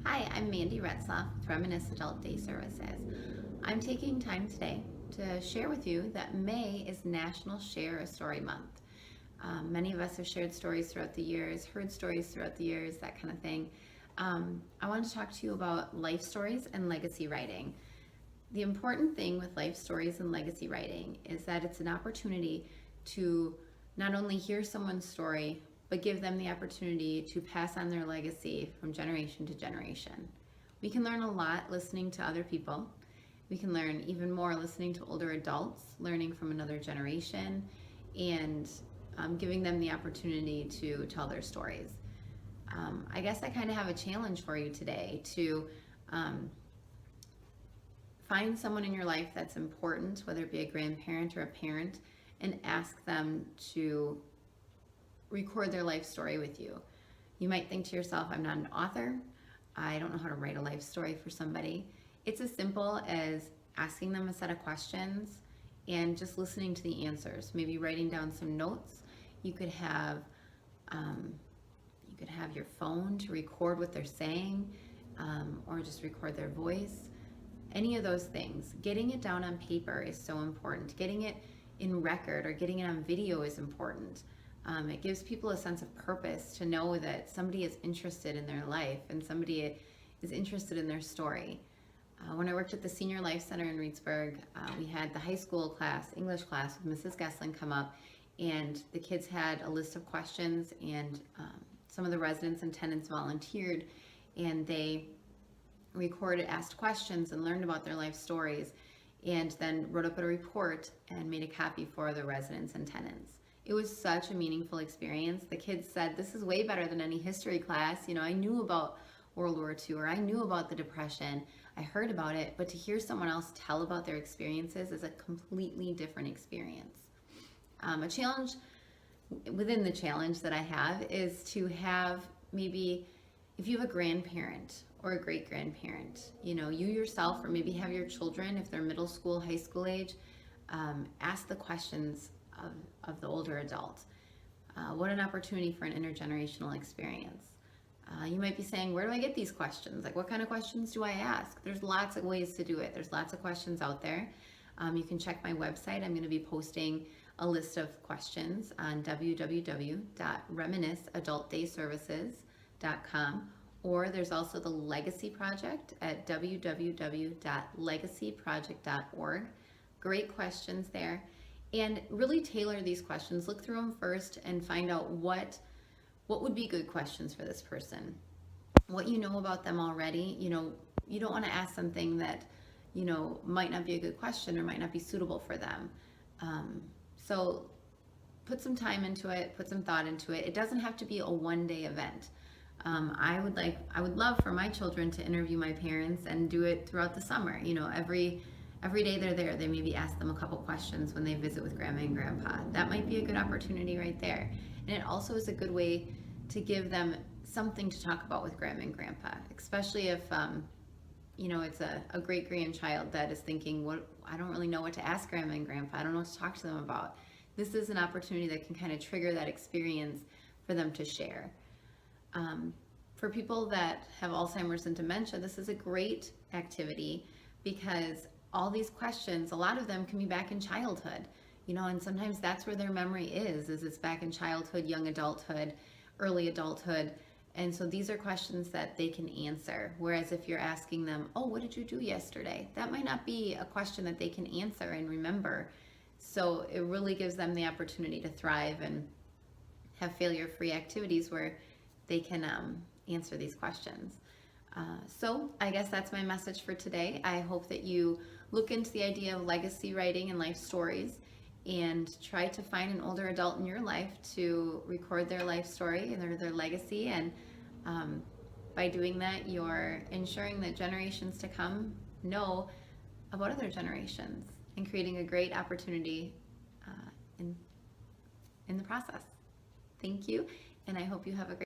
Hi, I'm Mandy Retzloff with Reminisce Adult Day Services. I'm taking time today to share with you that May is National Share a Story Month. Many of us have shared stories throughout the years, heard stories throughout the years, that kind of thing. I want to talk to you about life stories and legacy writing. The important thing with life stories and legacy writing is that it's an opportunity to not only hear someone's story, but give them the opportunity to pass on their legacy from generation to generation. We can learn a lot listening to other people. We can learn even more listening to older adults, learning from another generation, and giving them the opportunity to tell their stories. I guess I kind of have a challenge for you today to find someone in your life that's important, whether it be a grandparent or a parent, and ask them to record their life story with you. You might think to yourself, I'm not an author. I don't know how to write a life story for somebody. It's as simple as asking them a set of questions and just listening to the answers. Maybe writing down some notes. You could have your phone to record what they're saying, or just record their voice. Any of those things. Getting it down on paper is so important. Getting it in record or getting it on video is important. It gives people a sense of purpose to know that somebody is interested in their life and somebody is interested in their story. When I worked at the Senior Life Center in Reedsburg, we had the high school class, English class, with Mrs. Gessling come up, and the kids had a list of questions, and some of the residents and tenants volunteered, and they recorded, asked questions, and learned about their life stories, and then wrote up a report and made a copy for the residents and tenants. It was such a meaningful experience. The kids said, this is way better than any history class. You know, I knew about World War II, or I knew about the Depression. I heard about it, but to hear someone else tell about their experiences is a completely different experience. A challenge within the challenge that I have is to have, maybe if you have a grandparent or a great grandparent, you know, you yourself, or maybe have your children, if they're middle school, high school age, ask the questions of the older adult. What an opportunity for an intergenerational experience. You might be saying, where do I get these questions? Like, what kind of questions do I ask? There's lots of ways to do it. There's lots of questions out there. You can check my website. I'm going to be posting a list of questions on www.reminisceadultdayservices.com, or there's also the Legacy Project at www.legacyproject.org. Great questions there. And really tailor these questions. Look through them first and find out what would be good questions for this person. What you know about them already. You know, you don't want to ask something that, you know, might not be a good question or might not be suitable for them. So put some time into it, put some thought into it. It doesn't have to be a one-day event. I would love for my children to interview my parents and do it throughout the summer. You know, every day they're there, they maybe ask them a couple questions when they visit with Grandma and Grandpa. That might be a good opportunity right there. And it also is a good way to give them something to talk about with Grandma and Grandpa, especially if, you know, it's a great grandchild that is thinking, I don't really know what to ask Grandma and Grandpa. I don't know what to talk to them about. This is an opportunity that can kind of trigger that experience for them to share. For people that have Alzheimer's and dementia, this is a great activity because all these questions, a lot of them can be back in childhood, you know, and sometimes that's where their memory is it's back in childhood, young adulthood, early adulthood. And so these are questions that they can answer. Whereas if you're asking them, oh, what did you do yesterday? That might not be a question that they can answer and remember. So it really gives them the opportunity to thrive and have failure-free activities where they can answer these questions. So I guess that's my message for today. I hope that you look into the idea of legacy writing and life stories and try to find an older adult in your life to record their life story and their legacy. And by doing that, you're ensuring that generations to come know about other generations and creating a great opportunity in the process. Thank you, and I hope you have a great